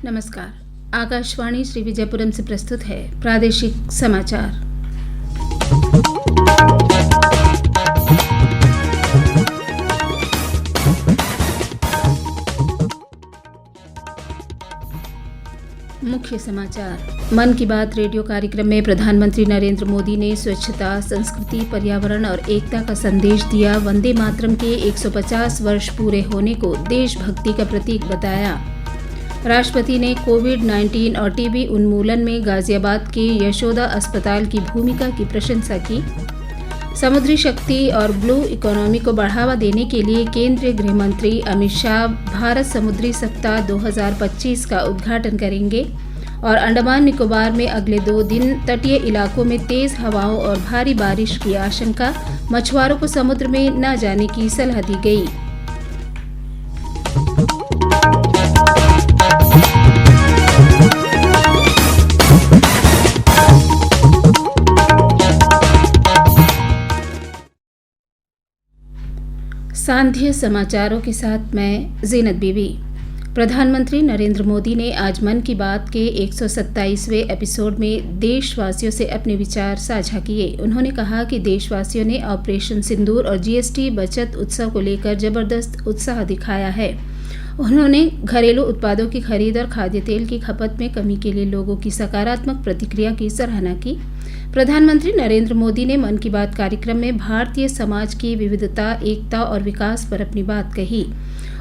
नमस्कार। आकाशवाणी श्री विजयपुरम से प्रस्तुत है प्रादेशिक समाचार। मुख्य समाचार। मन की बात रेडियो कार्यक्रम में प्रधानमंत्री नरेंद्र मोदी ने स्वच्छता, संस्कृति, पर्यावरण और एकता का संदेश दिया। वंदे मातरम के 150 वर्ष पूरे होने को देशभक्ति का प्रतीक बताया। राष्ट्रपति ने कोविड-19 और टीबी उन्मूलन में गाजियाबाद के यशोदा अस्पताल की भूमिका की प्रशंसा की। समुद्री शक्ति और ब्लू इकोनॉमी को बढ़ावा देने के लिए केंद्रीय गृह मंत्री अमित शाह भारत समुद्री सप्ताह 2025 का उद्घाटन करेंगे। और अंडमान निकोबार में अगले 2 दिन तटीय इलाकों में तेज हवाओं और भारी बारिश की आशंका, मछुआरों को समुद्र में न जाने की सलाह दी गई। सांध्य समाचारों के साथ मैं जीनत बीवी। प्रधानमंत्री नरेंद्र मोदी ने आज मन की बात के 127वें एपिसोड में देशवासियों से अपने विचार साझा किए। उन्होंने कहा कि देशवासियों ने ऑपरेशन सिंदूर और जीएसटी बचत उत्सव को लेकर जबरदस्त उत्साह दिखाया है। उन्होंने घरेलू उत्पादों की खरीद और खाद्य तेल की खपत में कमी के लिए लोगों की सकारात्मक प्रतिक्रिया की सराहना की। प्रधानमंत्री नरेंद्र मोदी ने मन की बात कार्यक्रम में भारतीय समाज की विविधता, एकता और विकास पर अपनी बात कही।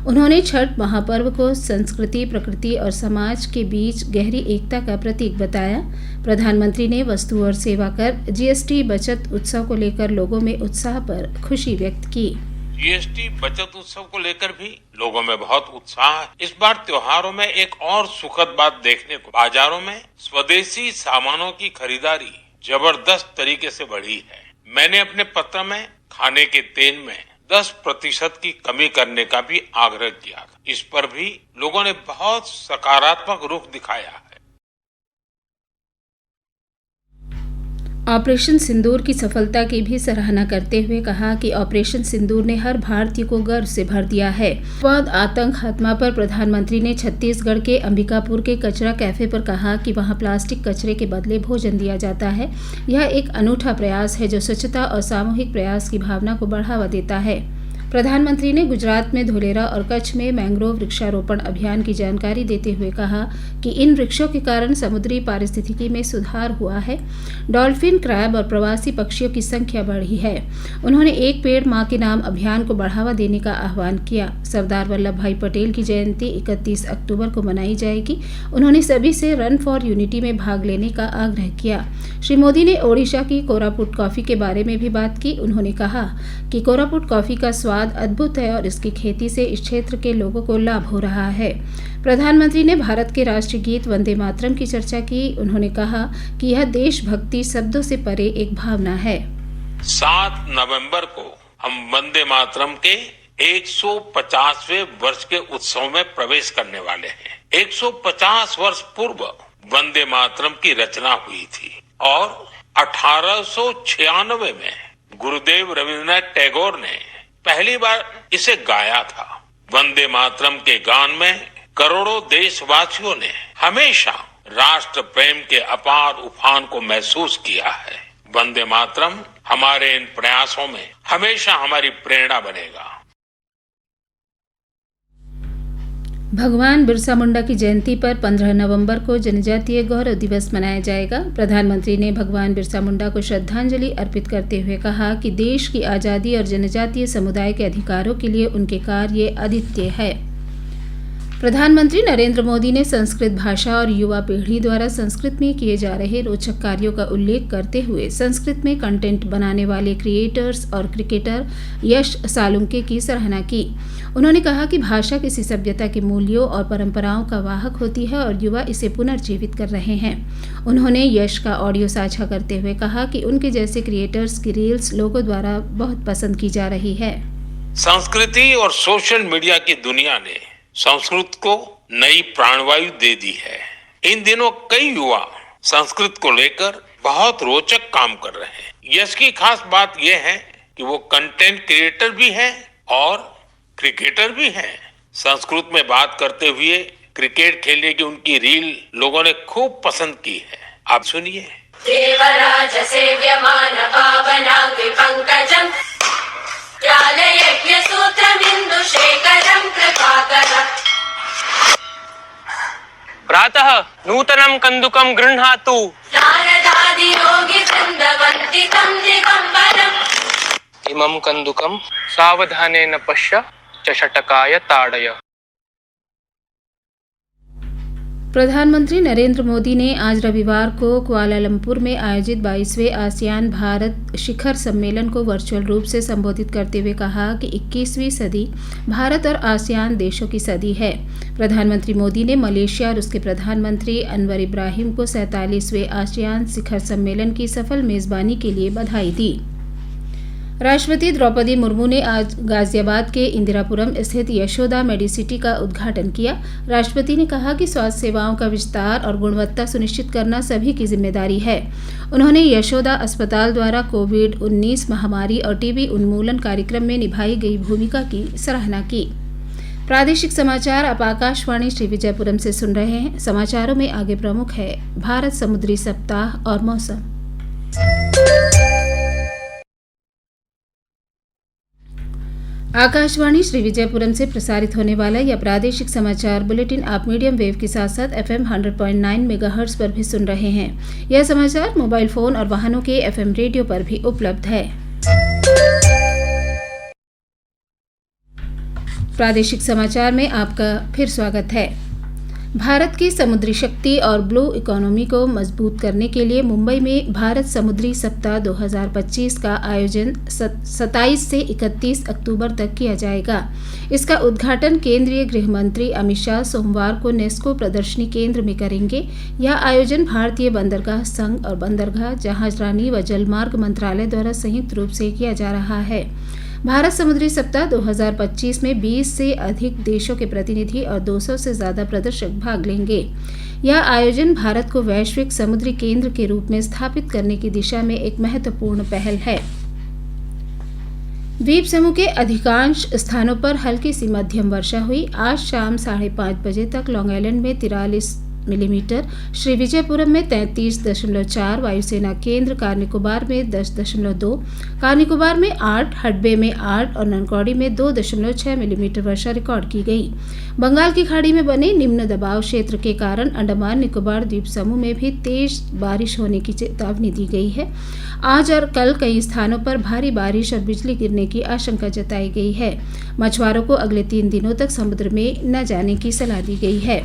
उन्होंने छठ महापर्व को संस्कृति, प्रकृति और समाज के बीच गहरी एकता का प्रतीक बताया। प्रधानमंत्री ने वस्तु और सेवा कर जीएसटी बचत उत्सव को लेकर लोगों में उत्साह पर खुशी व्यक्त की। जीएसटी बचत उत्सव को लेकर भी लोगों में बहुत उत्साह है। इस बार त्योहारों में एक और सुखद बात देखने को, बाजारों में स्वदेशी सामानों की खरीदारी जबरदस्त तरीके से बढ़ी है। मैंने अपने पत्र में खाने के तेल में 10% की कमी करने का भी आग्रह किया था। इस पर भी लोगों ने बहुत सकारात्मक रुख दिखाया है। ऑपरेशन सिंदूर की सफलता की भी सराहना करते हुए कहा कि ऑपरेशन सिंदूर ने हर भारतीय को गर्व से भर दिया है। बाद आतंक खात्मा पर प्रधानमंत्री ने छत्तीसगढ़ के अंबिकापुर के कचरा कैफे पर कहा कि वहां प्लास्टिक कचरे के बदले भोजन दिया जाता है। यह एक अनूठा प्रयास है जो स्वच्छता और सामूहिक प्रयास की भावना को बढ़ावा देता है। प्रधानमंत्री ने गुजरात में धोलेरा और कच्छ में मैंग्रोव वृक्षारोपण अभियान की जानकारी देते हुए कहा कि इन वृक्षों के कारण समुद्री पारिस्थितिकी में सुधार हुआ है। डॉल्फिन, क्रैब और प्रवासी पक्षियों की संख्या बढ़ी है। उन्होंने एक पेड़ मां के नाम अभियान को बढ़ावा देने का आह्वान किया। सरदार वल्लभ भाई पटेल की जयंती 31 अक्टूबर को मनाई जाएगी। उन्होंने सभी से रन फॉर यूनिटी में भाग लेने का आग्रह किया। श्री मोदी ने ओडिशा की कोरापुट कॉफी के बारे में भी बात की। उन्होंने कहा कि कोरापुट कॉफी का स्वाद अद्भुत है और इसकी खेती से इस क्षेत्र के लोगों को लाभ हो रहा है। प्रधानमंत्री ने भारत के राष्ट्रीय गीत वंदे मातरम की चर्चा की। उन्होंने कहा कि यह देशभक्ति शब्दों से परे एक भावना है। 7 नवंबर को हम वंदे मातरम के 150वें वर्ष के उत्सव में प्रवेश करने वाले हैं। 150 वर्ष पूर्व वंदे मातरम की रचना हुई थी और 1896 में गुरुदेव रविन्द्रनाथ टैगोर ने पहली बार इसे गाया था। वंदे मातरम के गान में करोड़ों देशवासियों ने हमेशा राष्ट्र प्रेम के अपार उफान को महसूस किया है। वंदे मातरम हमारे इन प्रयासों में हमेशा हमारी प्रेरणा बनेगा। भगवान बिरसा मुंडा की जयंती पर 15 नवंबर को जनजातीय गौरव दिवस मनाया जाएगा। प्रधानमंत्री ने भगवान बिरसा मुंडा को श्रद्धांजलि अर्पित करते हुए कहा कि देश की आज़ादी और जनजातीय समुदाय के अधिकारों के लिए उनके कार्य अद्वितीय है। प्रधानमंत्री नरेंद्र मोदी ने संस्कृत भाषा और युवा पीढ़ी द्वारा संस्कृत में किए जा रहे रोचक कार्यों का उल्लेख करते हुए संस्कृत में कंटेंट बनाने वाले क्रिएटर्स और क्रिकेटर यश सालुंके की सराहना की। उन्होंने कहा कि भाषा किसी सभ्यता के मूल्यों और परंपराओं का वाहक होती है और युवा इसे पुनर्जीवित कर रहे हैं। उन्होंने यश का ऑडियो साझा करते हुए कहा कि उनके जैसे क्रिएटर्स की रील्स लोगों द्वारा बहुत पसंद की जा रही है। संस्कृति और सोशल मीडिया की दुनिया ने संस्कृत को नई प्राणवायु दे दी है। इन दिनों कई युवा संस्कृत को लेकर बहुत रोचक काम कर रहे हैं। यश की खास बात यह है कि वो कंटेंट क्रिएटर भी है और क्रिकेटर भी है। संस्कृत में बात करते हुए क्रिकेट खेलने की उनकी रील लोगों ने खूब पसंद की है। आप सुनिए। देवराज सेव्यमान पावनांगि पंकजं ज्ञानयज्ञ सूत्रमिन्दु शेखरं कृपाकरम्। प्रातः नूतनं कन्दुकं गृह्णातु नारदादि योगी वृन्दवन्दितं दिगम्बरम्। इमं कन्दुकं सावधानेन पश्य चषटकाय ताडय। प्रधानमंत्री नरेंद्र मोदी ने आज रविवार को कुआलालंपुर में आयोजित 22वें आसियान भारत शिखर सम्मेलन को वर्चुअल रूप से संबोधित करते हुए कहा कि 21वीं सदी भारत और आसियान देशों की सदी है। प्रधानमंत्री मोदी ने मलेशिया और उसके प्रधानमंत्री अनवर इब्राहिम को 47वें आसियान शिखर सम्मेलन की सफल मेजबानी के लिए बधाई दी। राष्ट्रपति द्रौपदी मुर्मू ने आज गाजियाबाद के इंदिरापुरम स्थित यशोदा मेडिसिटी का उद्घाटन किया। राष्ट्रपति ने कहा कि स्वास्थ्य सेवाओं का विस्तार और गुणवत्ता सुनिश्चित करना सभी की जिम्मेदारी है। उन्होंने यशोदा अस्पताल द्वारा कोविड-19 महामारी और टीबी उन्मूलन कार्यक्रम में निभाई गई भूमिका की सराहना की। प्रादेशिक समाचार आप आकाशवाणी श्री विजयपुरम से सुन रहे हैं। समाचारों में आगे प्रमुख है भारत समुद्री सप्ताह और मौसम। आकाशवाणी श्री विजयपुरम से प्रसारित होने वाला यह प्रादेशिक समाचार बुलेटिन आप मीडियम वेव के साथ साथ FM 100.9 मेगाहर्ट्ज पर भी सुन रहे हैं। यह समाचार मोबाइल फोन और वाहनों के FM रेडियो पर भी उपलब्ध है। प्रादेशिक समाचार में आपका फिर स्वागत है। भारत की समुद्री शक्ति और ब्लू इकोनॉमी को मजबूत करने के लिए मुंबई में भारत समुद्री सप्ताह 2025 का आयोजन 27 से 31 अक्टूबर तक किया जाएगा। इसका उद्घाटन केंद्रीय गृह मंत्री अमित शाह सोमवार को नेस्को प्रदर्शनी केंद्र में करेंगे। यह आयोजन भारतीय बंदरगाह संघ और बंदरगाह जहाजरानी व जलमार्ग मंत्रालय द्वारा संयुक्त रूप से किया जा रहा है। भारत समुद्री सप्ताह 2025 में 20 से अधिक देशों के प्रतिनिधि और 200 से ज्यादा प्रदर्शक भाग लेंगे। यह आयोजन भारत को वैश्विक समुद्री केंद्र के रूप में स्थापित करने की दिशा में एक महत्वपूर्ण पहल है। द्वीप समूह के अधिकांश स्थानों पर हल्की सी मध्यम वर्षा हुई। आज शाम 5:30 बजे तक लॉन्ग आइलैंड में 43 मिलीमीटर, श्री विजयपुरम में 33.4, वायुसेना केंद्र कारनिकोबार में 10.2, कारनिकोबार में 8, हडबे में 8 और ननकौड़ी में 2.6 मिलीमीटर वर्षा रिकॉर्ड की गई। बंगाल की खाड़ी में बने निम्न दबाव क्षेत्र के कारण अंडमान निकोबार द्वीप समूह में भी तेज बारिश होने की चेतावनी दी गई है। आज और कल कई स्थानों पर भारी बारिश और बिजली गिरने की आशंका जताई गई है। मछुआरों को अगले 3 दिनों तक समुद्र में न जाने की सलाह दी गई है।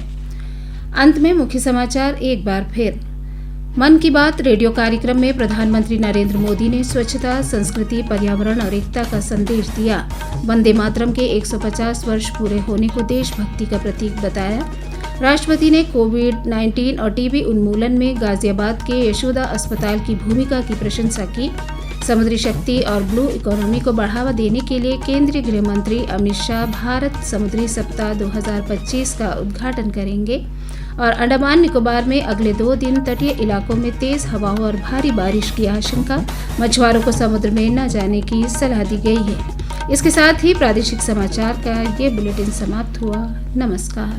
अंत में मुख्य समाचार एक बार फिर। मन की बात रेडियो कार्यक्रम में प्रधानमंत्री नरेंद्र मोदी ने स्वच्छता, संस्कृति, पर्यावरण और एकता का संदेश दिया। वंदे मातरम के 150 वर्ष पूरे होने को देशभक्ति का प्रतीक बताया। राष्ट्रपति ने कोविड-19 और टीबी उन्मूलन में गाजियाबाद के यशोदा अस्पताल की भूमिका की प्रशंसा की। समुद्री शक्ति और ब्लू इकोनॉमी को बढ़ावा देने के लिए केंद्रीय गृह मंत्री अमित शाह भारत समुद्री सप्ताह 2025 का उद्घाटन करेंगे। और अंडमान निकोबार में अगले 2 दिन तटीय इलाकों में तेज हवाओं और भारी बारिश की आशंका, मछुआरों को समुद्र में न जाने की सलाह दी गई है। इसके साथ ही प्रादेशिक समाचार का ये बुलेटिन समाप्त हुआ। नमस्कार।